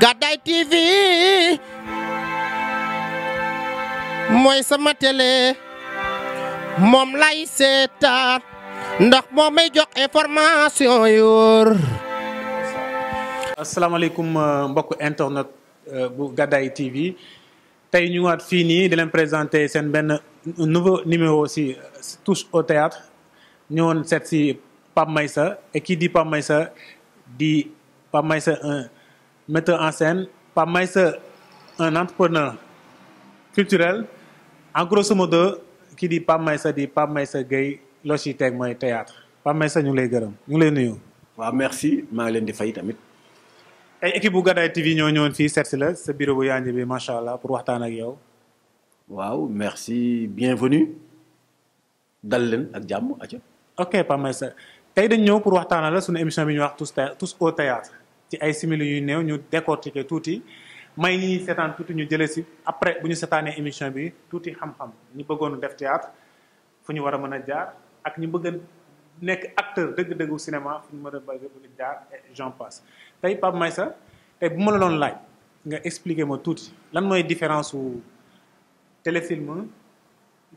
Gàddaay TV mooy sama télé moom lay seetaan ndax moo may jox information yu wóor. asalaamaaleykum mbokk internet bu Gàddaay TV tey ñu waat fii nii di leen présenter seen benn nouveau numéro si touche au théâtre ñëwoon seet si Pape Maïssa et qui dit Pape Maïssa dit Pape Maïssa un metteur en scène, Pape Maïssa un entrepreneur culturel. En grosso modo qui dit Pape Maïssa dit Pape Maïssa Gueye loo ciy teg mooy théâtre Pape Maïssa ñu ngi lay gërëm ñu ngi lay nuyu. waaw merci maa ngi leen di fay tamit. ay équipe bu Gàddaay TV ñoo ñëwoon fii seet si la sa bureau bu yanj bi macha allah pour waxtaan ak yow. waaw merci bienvenue dal leen ak jàmm aca. ok Pape Maïssa tey dañ ñëw pour waxtaanal la suñu émission bi ñuy wax tous au théâtre ci ay simili yu néew ñu décortiquer tuuti may ñi seetaan tuuti ñu jëlee si après bu ñu seetaanee émission bi tuuti xam-xam ñu bëggoon def théâtre fu ñu war a mën a jaar ak ñu bëgg a nekk acteur dëgg-dëggu cinéma fu ñu mën a bëgg jaar et j'en passe. tey Pape Maïssa tey bu ma la doon laaj nga expliquer ma tuuti lan mooy différence su téléfilm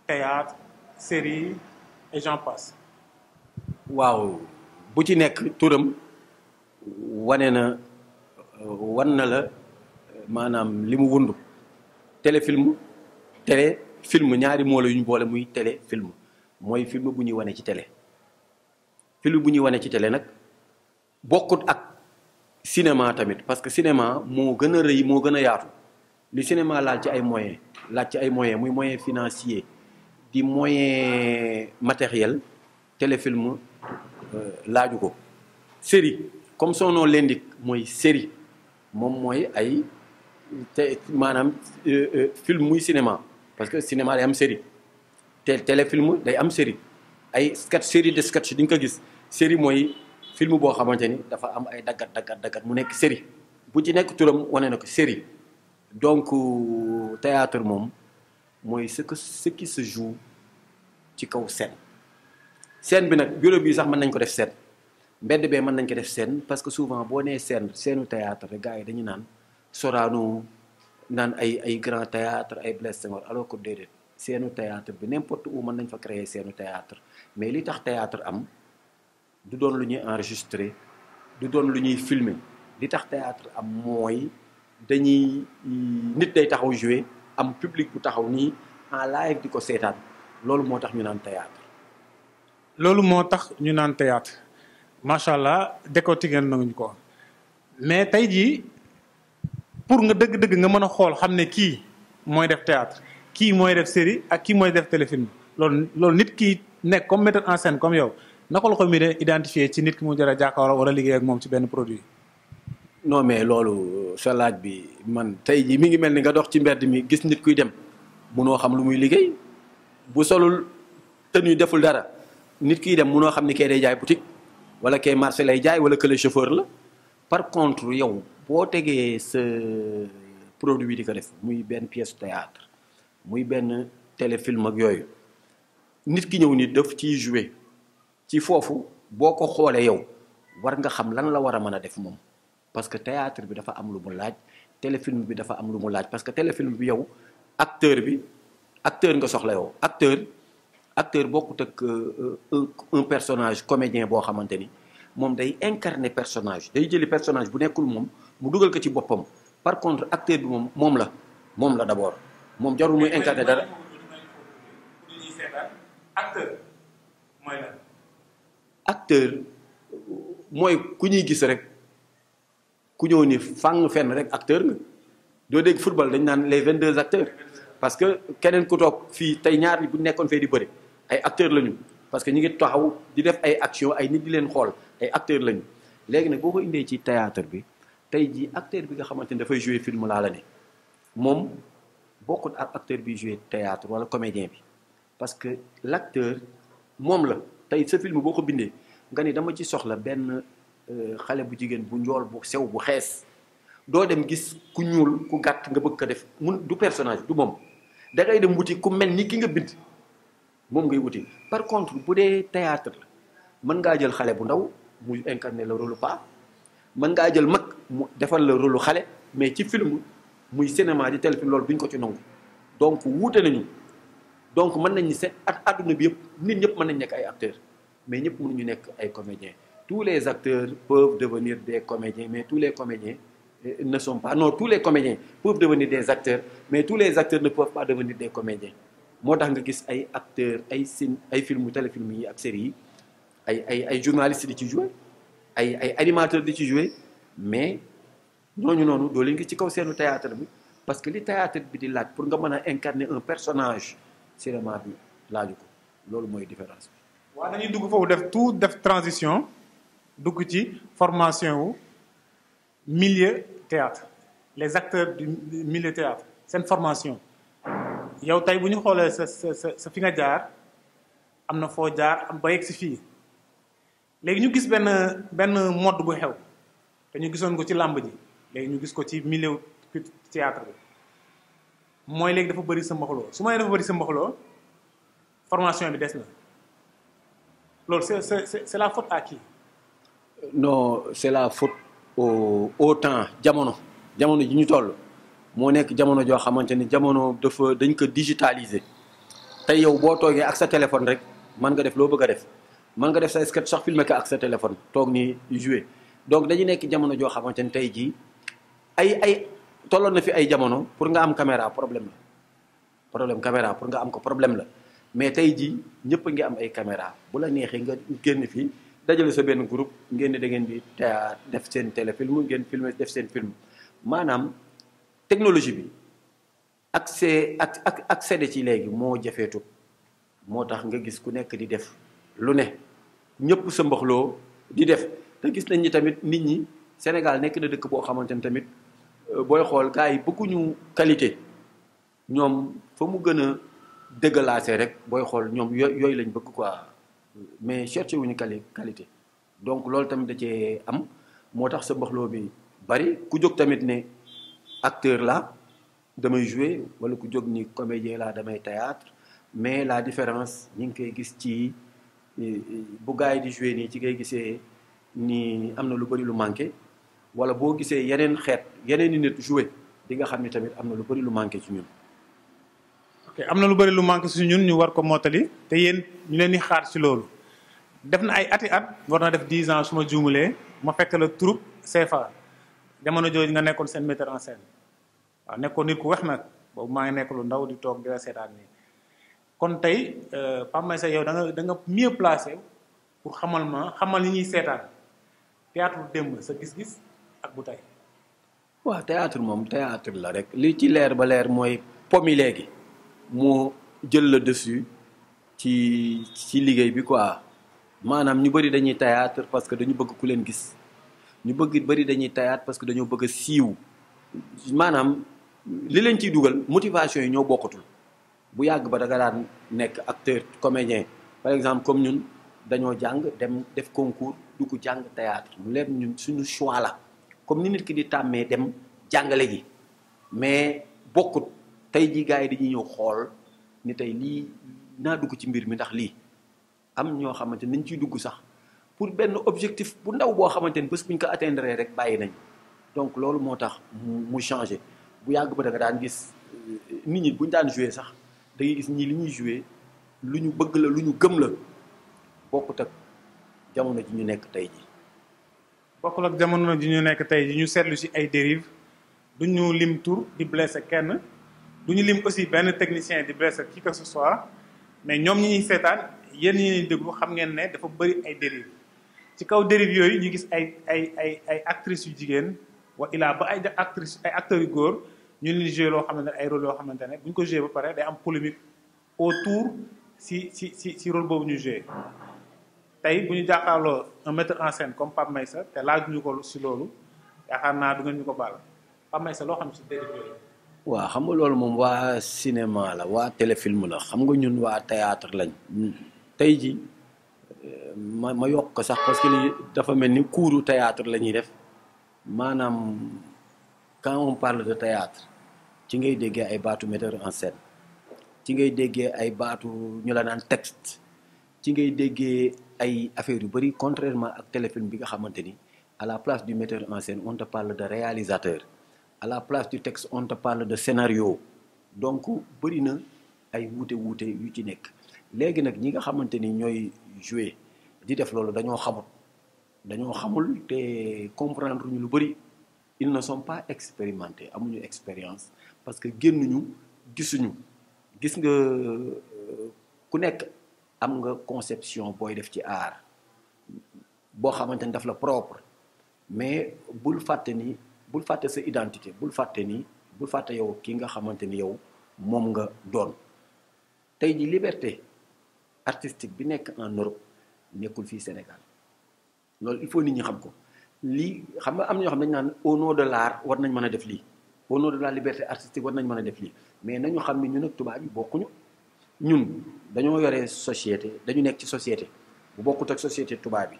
théâtre série et j'en passe. waaw bu ci nekk turam wan na la maanaam li mu wundu téléfilm téléfilm ñaari moo la yu ñu boole muy téléfilm mooy film bu ñuy wane ci télé. film bu ñuy wane ci télé nag bokkut ak cinéma tamit parce que cinéma moo gën a rëy moo gën a yaatu li cinéma laal ci ay moyens muy moyen financier di moyen matériel téléfilm laaju ko. série comme son nom l'indique mooy série moom mooy ay maanaam film muy cinéma parce que cinéma day am série téléfilm day am série ay série de sketch di nga ko gis série mooy film boo xamante ni dafa am ay daggat mu nekk série bu ci nekk turam wane na ko série. donc théâtre moom mooy ce qui se joue ci kaw scène bi nag bureau bi sax mën nañ ko def scène mbedd bee mën nañ ko def scène parce que souvent boo nee scène théâtre rek gars yi dañu naan Sorano naan ay grand théâtre ay Blaise Senghor alors que déedéet scène théâtre bi n'importe où mën nañ fa créer scène théâtre mais li tax théâtre am du doon lu ñuy enregistrer du doon lu ñuy filmer li tax théâtre am mooy dañuy nit day taxaw jouer am public bu taxaw nii en live di ko seetaan loolu moo tax ñu naan théâtre. loolu moo tax ñu naan théâtre macha allah décortiquer nañu ko mais tey jii pour nga dëgg-dëgg nga mën a xool xam ne kii mooy def théâtre kii mooy def série ak kii mooy def téléfilm loolu nit ki nekk comme metteur en scène comme yow naka la ko mi de identifier ci nit ki mu jar a jàkkaarloo war a liggéey ak moom ci benn produit. non mais loolu sa laaj bi man tey jii mi ngi mel ni nga dox ci mbedd mi gis nit kuy dem munoo xam lu muy liggéey bu solul tenue deful dara nit kiy dem munoo xam ni kay day jaay boutique wala kay marché lay jaay wala que le chauffeur la. par contre yow boo tegee sa produit di ko def muy benn pièce théâtre muy benn téléfilm ak yooyu nit ki ñëw nit daf ciy jouer ci foofu boo ko xoolee yow war nga xam lan la war a mën a def moom. parce que théâtre bi dafa am lu mu laaj téléfilm bi dafa am lu mu laaj parce que téléfilm bi yow acteur nga soxla yow acteur bokkut ak un personnage comédien boo xamante ni moom day incarner personnage day jëli personnage bu nekkul moom mu dugal ko ci boppam par contre acteur bi moom la d'abord moom jarul muy incarner dara. acteur mooy ku ñuy gis rek. ku ñëw ni fàng fenn rek acteur nga doo dégg football dañ naan les 22 acteurs parce que keneen ku toog fii tey ñaar bu nekkoon fee di bëri ay acteurs lañu parce que ñu ngi taxaw di def ay action ay nit di leen xool ay acteurs lañu. léegi nag boo ko indee ci théâtre bi tey jii acteur bi nga xamante ni dafay jouer film laa la ne moom bokkut ak acteur bi jouer théâtre wala comédien bi parce que l'acteur moom la tey sa film boo ko bindee nga ni dama ci soxla benn. xale bu jigéen bu njool bu sew bu xees doo dem gis ku ñuul ku gàtt nga bëgg ko def du personnage du moom da ngay dem wuti ku mel ni ki nga bind moom ngay wuti. par contre bu dee théâtre la mën ngaa jël xale bu ndaw muy incarner le rôle pas mën ngaa jël mag mu defal la rôle xale mais ci film muy cinéma di téléfilm loolu duñ ko ci nangu donc wuute nañu donc mën nañ ni seen adduna bi yëpp nit ñëpp mën nañ nekk ay acteurs mais ñëpp mënuñu nekk ay comédiens tous les acteurs peuvent devenir des comédiens mais tous les comédiens ne sont pas non tous les comédiens peuvent devenir des acteurs mais tous les acteurs ne peuvent pas devenir des comédiens moo tax nga gis ay acteurs ay films téléfilms yi ak séries yi ay journalistes di ci jouer ay animateurs di ci jouer mais ñooñu noonu doo leen gis ci kaw seenu théâtre bi parce que li théâtre bi di laaj pour nga mën a incarner un personnage cinéma bi laaju ko loolu mooy différence bi. waaw dañuy dugg foofu def transition dugg ci formation wu milieu théâtre les acteurs du milieu théâtre seen formation yow tey bu ñu xoolee sa fi nga jaar am na foo jaar am ba yegg si fii léegi ñu gis benn mode bu xew te ñu gisoon ko ci làmb ji léegi ñu gis ko ci milieu théâtre bi mooy léegi dafa bëri sa mbaxaloo su ma nee dafa bëri sa mbaxaloo formation bi des na loolu c'est la faute à qui? non c'est la faute au temps jamono ji ñu toll moo nekk jamono joo xamante ni jamono dañ ko digitaliser tey yow boo toogee ak sa téléphone rek mën nga def loo bëgg a def mën nga def sa sketch sax filmer ko ak sa téléphone toog ni jouer donc dañu nekk jamono joo xamante ni tey jii ay tolloon na fi ay jamono pour nga am caméra problème caméra pour nga am ko problème la mais tey jii ñëpp a ngi am ay caméra bu la neexee nga génn fii dajale sa benn groupe ngeen ne da ngeen di def seen téléfilm ngeen filmer def seen film maanaam technologie bi accéder ci léegi moo jafeetu moo tax nga gis ku nekk di def lu ne ñëpp sa mbaxloo di def te gis nañ ni tamit nit ñi Sénégal nekk na dëkk boo xamante ni tamit booy xool gars yi bëgguñu qualité ñoom fa mu gën a dëggalaase rek booy xool ñoom yooyu lañ bëgg quoi mais cherché wuñu qualité donc loolu tamit da cee am moo tax sa mbaxloo bi bari ku jóg tamit ne acteur la damay jouer wala ku jóg ni comédien la damay théâtre mais la différence ñu ngi koy gis ci bu gars yi di jouer nii ci ngay gisee ni am na lu bari lu manqué wala boo gisee yeneen i nit jouer di nga xam ni tamit am na lu bari lu manqué ci ñun. ok am na lu bari lu manqué ci ñun ñu war ko mottali te yéen ñu leen di xaar ci loolu def na ay ati at war na def 10 ans su ma juumulee ma fekk la troupe CFA jamono jooju nga nekkoon seen metteur en scène waaw nekkoon nit ku wax nag boobu maa ngi nekk lu ndaw di toog di la seetaan nii kon tey Pape Maissa yow da nga mieux placé pour xamal ni ñuy seetaan théâtre démb sa gis-gis ak bu tey. waaw théâtre moom théâtre la rek li ci leer ba leer mooy pomi léegi moo jël le dessus ci liggéey bi quoi maanaam ñu bëri dañuy théâtre parce que dañu bëgg ku leen gis ñu bëri dañuy théâtre parce que dañoo bëgg a siiw maanaam li leen ciy dugal motivation yi ñoo bokkatul bu yàgg ba da nga daan nekk acteur comédien par exemple comme ñun dañoo jàng dem def concours dugg jàng théâtre mu leen ñun suñu choix la comme ni nit ki di tàmmee dem jàngale gi mais bokkut tey jii gars yi dañuy ñëw xool ni tey lii naa dugg ci mbir mi ndax lii am ñoo xamante nañ ciy dugg sax pour benn objectif bu ndaw boo xamante ni bés bu ñu ko atteindre rek bàyyi nañ donc loolu moo tax mu changé bu yàgg ba da nga daan gis nit ñi bu ñu daan joué sax da ngay gis ñii li ñuy joué lu ñu bëgg la lu ñu gëm la bokkut ak jamono ji ñu nekk tey ji bokkul ak jamono ji ñu nekk tey ji ñu seetlu ci ay dérive du ñu lim tur di blessé kenn du ñu lim aussi benn technicien di blessé qui que ce soit mais ñoom ñi ñuy seetaan yéen ñi ñuy déglu xam ngeen ne dafa bëri ay dérive ci kaw dérive yooyu ñu gis ay actrices yu jigéen wa ilaa ba ay acteurs yu góor ñu leen joué loo xamante ne ay rôle yoo xamante ne bu ñu ko joué ba pare day am polémique autour si rôle boobu ñu joué tey bu ñu jàkkaarloo un metteur en scène comme Pape Maissa te laaj ñu ko si loolu yaakaar naa du ngeen ñu ko baal Pape Maissa loo xam si dérive yooyu. waaw xam nga loolu moom waa cinéma la waa téléfilm la xam nga ñun waa théâtre lañ tey ji ma yokk ko sax parce que lii dafa mel ni cours théâtre la ñuy def maanaam quand on parle de théâtre ci ngay déggee ay baatu metteur en scène ci ngay déggee ay baatu ñu la naan texte ci ngay déggee ay affaires yu bëri contrairement ak téléfilm bi nga xamante ni à la place du metteur en scène on te parle de réalisateur à la place du texte on te parle de scénario donc bëri na ay wuute yu ci nekk léegi nag ñi nga xamante ni ñooy jouer di def loolu dañoo xamul te comprendre ñu lu bëri ils ne sont pas expérimentés amuñu expérience parce que génnuñu gisuñu gis nga ku nekk am nga conception booy def ci art boo xamante ni daf la propre mais bul fàtte sa identité bul fàtte yow ki nga xamante ni yow moom nga doon tey ji liberté artistique bi nekk en Europe nekkul fii Sénégal loolu il faut nit ñi xam ko lii xam nga am na ñoo xam ne dañu naan au nom de l'art war nañ mën a def lii au nom de la liberté artistique war nañ mën a def lii mais nañu xam ni ñun ak tubaab yi bokkuñu ñun dañoo yore société dañu nekk ci société bu bokkut ak société tubaab bi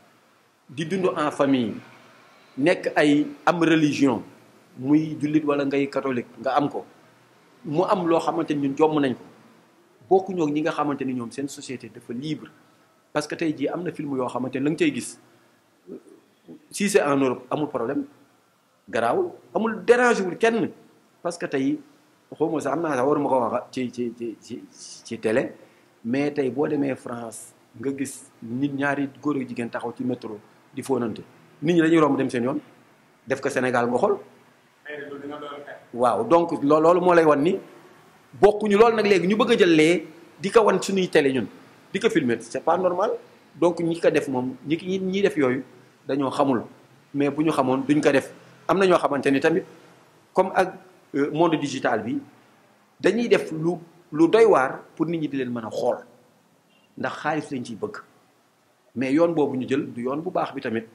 di dund en famille nekk ay am religion muy jullit wala ngay catholique nga am ko mu am loo xamante ni ñun jomm nañ ko bokkuñoo ak ñi nga xamante ni ñoom seen société dafa libre parce que tey jii am na film yoo xamante ni la nga cay gis si c'est en Europe amul problème garaawul amul dérange wul kenn parce que tey xawma sax am naa sax waruma ko wax ci télé mais tey boo demee France nga gis nit ñaari góor ak jigéen taxaw ci métro di fóonante nit ñi dañuy romb dem seen yoon def ko Sénégal nga xool waaw donc loolu moo lay wan ni bokkuñu loolu nag léegi ñu bëgg a jël lee di ko wan suñuy télé ñun di ko filmer c'est pas normal donc ñi ko def moom ñi def yooyu dañoo xamul mais bu ñu xamoon duñ ko def am na ñoo xamante ni tamit comme ak monde digital bi dañuy def lu doy waar pour nit ñi di leen mën a xool ndax xaalis lañ ciy bëgg mais yoon boobu ñu jël du yoon bu baax bi tamit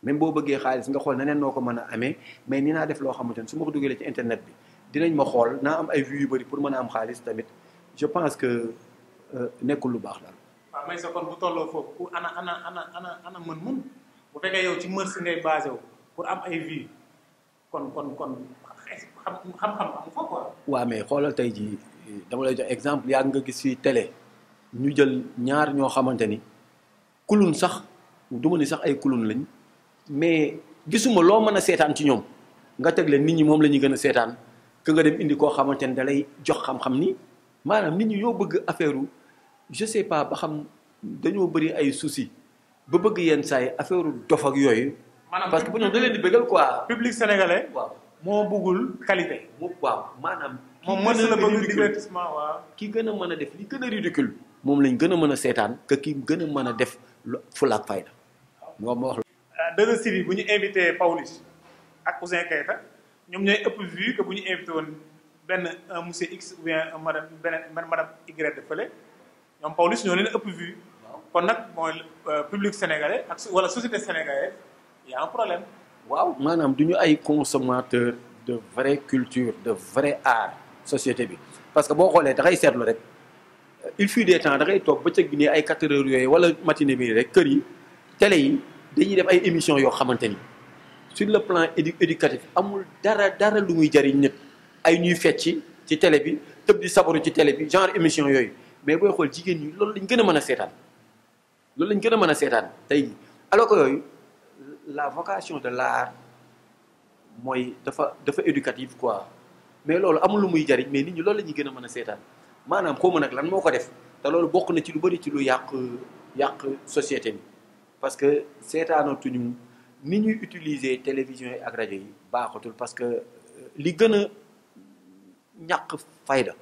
même boo bëggee xaalis nga xool neneen noo ko mën a amee mais ni naa def loo xamante ni su ma ko dugalee ci internet bi dinañ ma xool naa am ay vues yu bëri pour mën a am xaalis tamit je pense que nekkul lu baax daal. waaw may sa kon bu tolloo foofu pour ana mën-mën bu fekkee yow ci mœurs ngay basé wu pour am ay vues kon xam-xam amu fa quoi. waaw mais xoolal tey jii dama lay jox exemple yaa nga gis fii télé ñu jël ñaar ñoo xamante ni kulun sax du ma ni sax ay kulun lañ mais gisuma loo mën a seetaan ci ñoom nga teg leen nit ñi moom la ñuy gën a seetaan que nga dem indi koo xamante ni da lay jox xam-xam ni maanaam nit ñi yoo bëgg affaire je sais pas ba xam dañoo bëri ay soucis ba bëgg yenn saa yi affaire dof ak yooyu. parce que bu ñoom da leen di bëggal quoi. public sénégalais. waaw moo bëggul qualité. waaw maanaam. moom mën la bëgg divertissement waaw. ki gën a mën a def li gën a ridicule moom lañ gën a mën a seetaan que ki gën a mën a def fulla ak fayda. moom ma wax la. 2STV bu ñu invité Pawlish ak Ouzin Keita ñoom ñooy ëpp vue que bu ñu invité woon benn un monsieur X ou bien madame Y de fële ñoom Pawlish ñoo leen ëpp vue. kon nag mooy public sénégalais ak wala société sénégalaise y a un problème. waaw maanaam du ñu ay consommateurs de vraie culture de vrai art société bi parce que boo xoolee da ngay seetlu rek il fut des temps da ngay toog bëccëg bi nii ay 4 heures yooyu wala matinée bi rek kër yi télé yi dañuy def ay émissions yoo xamante ni sur le plan éducatif amul dara lu muy jariñ nit ay ñuy fecc ci télé bi tëb di sabaru ci télé bi genre émission yooyu mais booy xool jigéen ñi loolu lañ gën a mën a seetaan loolu lañ gën a mën a seetaan tey alors que yooyu la vocation de l'art mooy dafa éducative quoi mais loolu amul lu muy jariñ mais nit ñi loolu la ñuy gën a mën a seetaan maanaam xaw ma nag lan moo ko def te loolu bokk na ci lu bari ci lu yàq société bi parce que seetaanatuñu ni ñuy utiliser télévision yi ak rajo yi baaxatul parce que li gën a ñàkk fayda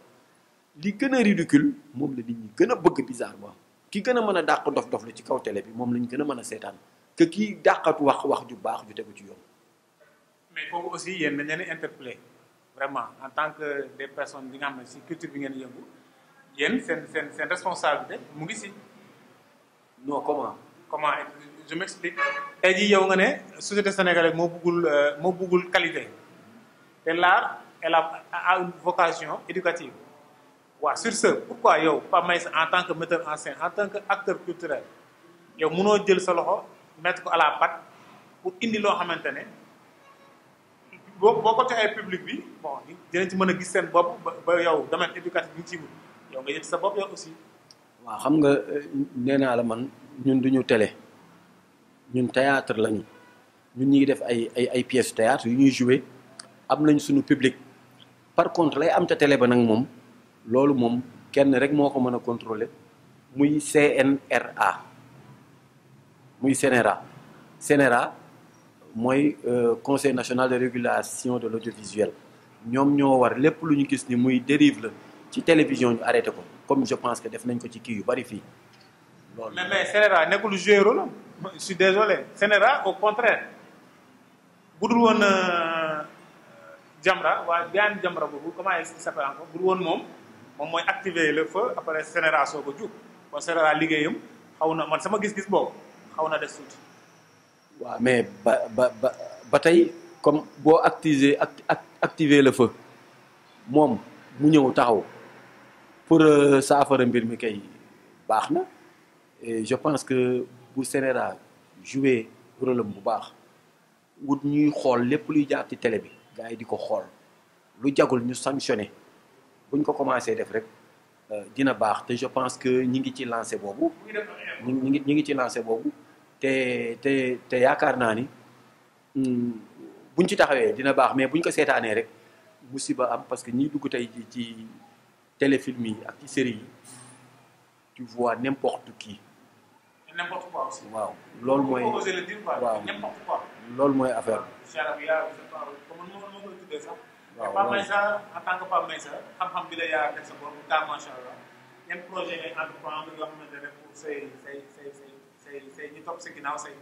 li gën a ridicule moom la nit ñi gën a bëgg bizarrement ki gën a mën a dàq dof lu ci kaw télé bi moom lañ gën a mën a seetaan que kii dàqatu wax ju baax ju tegu ci yoon. mais foofu aussi yéen dañ leen interpellé vraiment en tant que des personnes bi nga xam ne si culture bi ngeen yëngu yéen seen responsabilité mu ngi si. non comment je m'explique. tey jii yow nga ne société sénégalaise moo bëggul qualité te l'art elle a une vocation éducative. waaw sur ce pourquoi yow Pape Maïssa en tant que metteur en scène en tant que acteur culturel yow mënoo jël sa loxo mettre ko à la patte pour indi loo xamante ne boo ko joxee public bi bon dinañ ci mën a gis seen bopp ba yow domaine éducatif bi nga ciy wut yow nga yëg sa bopp yow aussi. waaw xam nga nee naa la man ñun duñu télé ñun théâtre lañu ñun ñi ngi def ay pièces théâtre yu ñuy jouer am nañ suñu public par contre lay am ca télé ba nag moom loolu moom kenn rek moo ko mën a contrôler muy CNRA muy CNRA mooy conseil national de régulation de l'audiovisuel ñoom ñoo war lépp lu ñu gis ni muy dérive la ci télévision ñu arrêté ko comme je pense que def nañ ko ci kii yu bari fii loolu. mais CNRA nekkul joué rôle je suis désolé CNRA au contraire bu dul woon Jamra waa Diane Jamra boobu comment il s'appelle encore bu dul woon moom mooy activer le feu après CNRA soo ko jug kon CNRA liggéeyam xaw na man sama gis-gis boobu xaw na des tuuti. waaw mais ba tey comme boo activer le feu moom mu ñëw taxaw pour saafara mbir mi kay baax na et je pense que bu CNRA jouer rôle am bu baax wut ñuy xool lépp luy jaar ci télé bi gars yi di ko xool lu jagul ñu sanctionné buñ ko commencé def rek dina baax te je pense que ñi ngi ci lancé boobu ñi ngi ci lancé boobu te yaakaar naa ni buñ ci taxawee dina baax mais buñ ko seetaanee rek musiba am parce que ñiy dugg tey ci téléfilm yi ak ci série yi tu vois n'importe qui. n'importe quoi aussi. waaw loolu mooy waaw loolu mooy affaire bi. waaw Pape Maïssa en tant que Pape Maïssa xam-xam bi la yaa teg sa bopp car macha allah yan projet ngay entreprendre yoo xamante ne pour say ñi topp sa ginnaaw say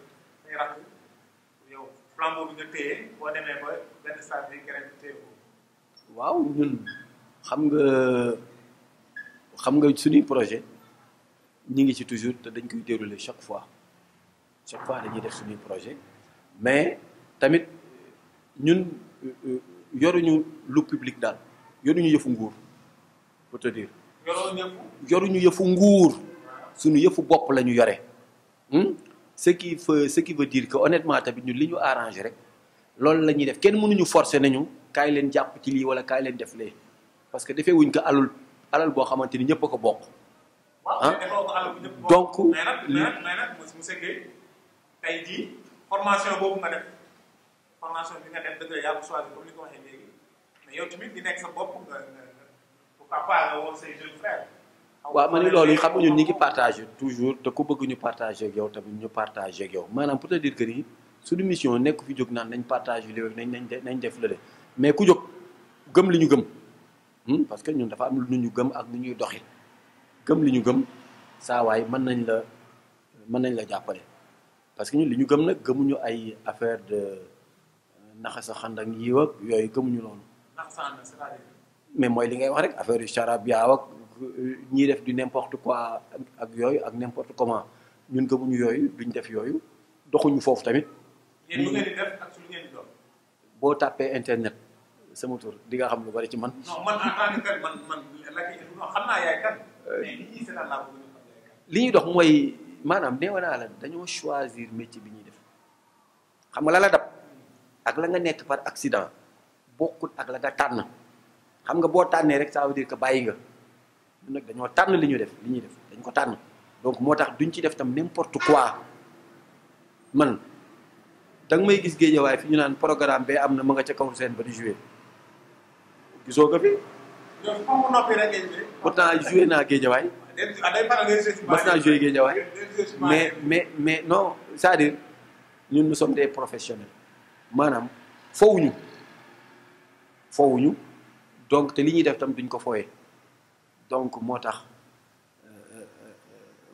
rakk yow flambeau bi nga téye boo demee ba benn stade bi keneen téye ko. waaw ñun xam nga suñuy projet ñi ngi ci toujours te dañ koy dérouler chaque fois dañuy def suñuy projet mais tamit ñun yoruñu lu public daal yoruñu yëfu nguur pour te dire. yoruñu yëfu nguur suñu yëfu bopp la ñu yore. ce qui veut dire que honnêtement tamit ñun li ñu arrangé rek loolu la ñuy def kenn mënuñu forcer nañu kaay leen jàpp ci lii wala kaay leen def lee parce que defee wuñ ko alal boo xamante ni ñëpp a ko bokk. donc mais nag monsieur Guèye tey jii formation boobu nga def formation bi nga def dëgg la yaa ko choisir comme ni ko waxee léegi mais yow tamit di nekk sa bopp nga pourquoi pas nga woon say jeunes frères. waaw ma ne loolu xam nga ñun ñi ngi partagé toujours te ku bëgg ñu partagé ak yow tamit ñu partagé ak yow maanaam pour te dire que ni suñu mission nekk fi jóg naan nañ partagé léegi nañ def la de mais ku jóg gëm li ñu gëm parce que ñun dafa am lu ñu gëm ak nu ñuy doxi gëm li ñu gëm saa waay mën nañ la jàppale parce que ñun li ñu gëm nag gëmuñu ay affaire de naxa sa xand ak yiw ak yooyu gëmuñu loolu. mais mooy li ngay wax rek affaire yu charab yaaw ak ñiy def du n'importe quoi ak yooyu ak n'importe comment ñun gëmuñu yooyu duñ def yooyu doxuñu foofu tamit. yéen lu ngeen di def ak su lu ngeen di doon. boo tàppee internet sama tur di nga xam lu bari ci man. non man en tant que tel man xam naa yaay kan. mais li ñuy seetaan laa bëgg ñu xam yaay kan. li ñuy dox mooy maanaam neewa naa la dañoo choisir métier bi ñuy def xam nga la la dab ak la nga nekk par accident bokkut ak la nga tànn xam nga boo tànnee rek ça veut dire que bàyyi nga ñun nag dañoo tànn li ñuy def dañ ko tànn donc moo tax duñ ci def tam n'importe quoi man danga may gis géejawaay fi ñu naan programme bee am na ma nga ca kaw seen ba di jouer gisoo ko fi. pourtant joué naa géejawaay. mas naa joué géejawaay mais non c'est-à-dire ñun nous sommes des professionnels maanaam fowuñu donc te li ñuy def tam duñ ko fowee donc moo tax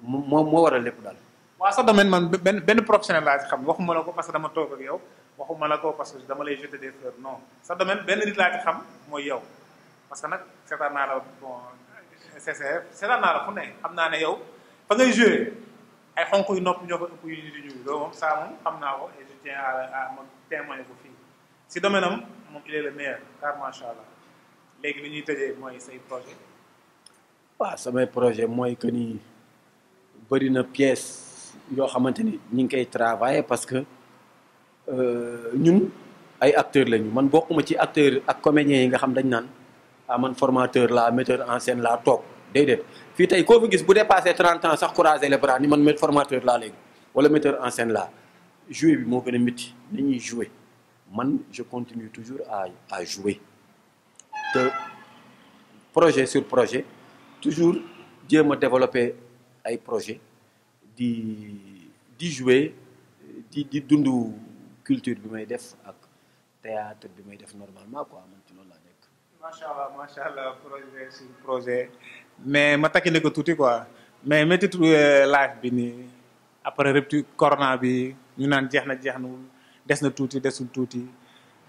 moo waral lépp daal. waaw sa domaine man benn professionnel laa ci xam waxuma la ko parce que dama toog ak yow waxuma la ko parce que dama lay jeter des fleurs non sa domaine benn nit laa ci xam mooy yow parce que nag seetaan naa la bon seetaan naa la fu ne xam naa ne yow fa ngay joué ay xonq yu nopp ñoo ko ëpp yu di ñuul loolu moom saa moom xam naa ko et je tiens à ma témoigner ko fii si domaine am moom il est le meilleur car macha allah léegi li ñuy tëjee mooy say projet. waaw samay projet mooy que ni bëri na pièce yoo xamante ni ñu ngi koy travailler parce que ñun ay acteurs lañu man bokkuma ci acteur ak comédiens yi nga xam dañ naan man formateur la metteur en scène laa toog déedéet fii tey koo fi gis bu dépassé 30 ans sax croiser les bras ni man formateur laa léegi wala metteur en scène laa jouer bi moo gën a métti dañuy jouer man je continue toujours à jouer te projet sur projet toujours jéem a développer ay projet di jouer di dund culture bi may def ak théâtre bi may def normalement quoi man ci loolu laa nekk. macha allah projet sur projet mais ma takkine ko tuuti quoi mais méttitu live bi nii après rupture corona bi ñu naan jeex na des na tuuti desul tuuti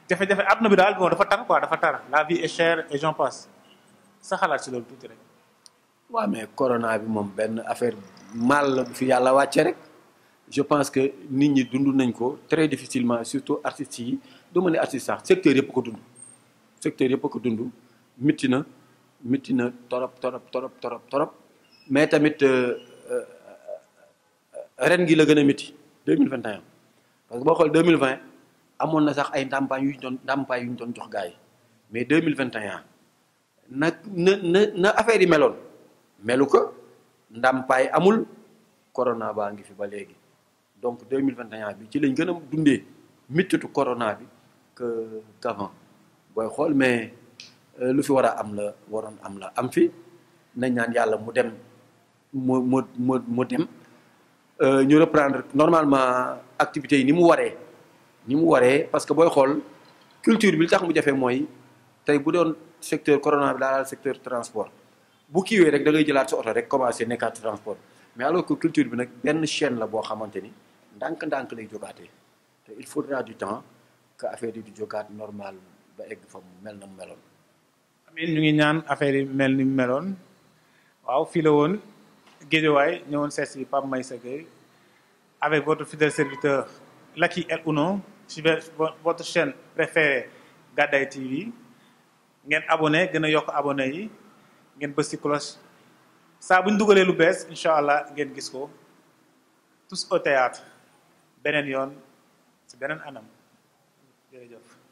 jafe-jafe àdduna bi daal bon dafa tar quoi dafa tar la vie est chère et j'en passe sa xalaat si loolu tuuti rek. waaw mais corona bi moom benn affaire mal la bu fi yàlla wàcce rek je pense que nit ñi dund nañ ko très difficilement surtout artistes yi du ma ne artiste sax secteur yëpp ko dund métti na torop mais tamit ren gi la gën a métti 2021 parce que boo xool 2020 amoon na sax ay ndàmpaay yu ñu doon jox gars yi mais 2021 na affaire yi meloon melu ko ndàmpaay amul corona baa ngi fi ba léegi donc 2021 bi ci lañ gën a dundee méttitu corona bi qu'avant booy xool mais lu fi war a am la waroon am la am fi nañ ñaan yàlla mu dem mu dem ñu reprendre normalement activités yi ni mu waree parce que booy xool culture bi li tax mu jafe mooy tey bu doon secteur corona bi daal secteur transport bu kiiwee rek da ngay jëlaat sa oto rek commencé nekkaat transport mais alors que culture bi nag benn chaîne la boo xamante ni ndànk-ndànk lay jógaatee te il faudra du temps que affaire yi di jógaat normal ba egg fa mu mel na mu meloon. amiin ñu ngi ñaan affaire yi mel ni mu meloon waaw fii la woon Guédiawaye ñëwoon seet si Pape Meissa Gueye avec votre fidèle serviteur Lucky El Uno sur votre chaîne préférée Gadaye TV ngeen abonné gën a yokk abonné yi ngeen bës ci cloche saa bu ñu dugalee lu bees incha allah ngeen gis ko tous au théâtre beneen yoon ci beneen anam jërëjëf.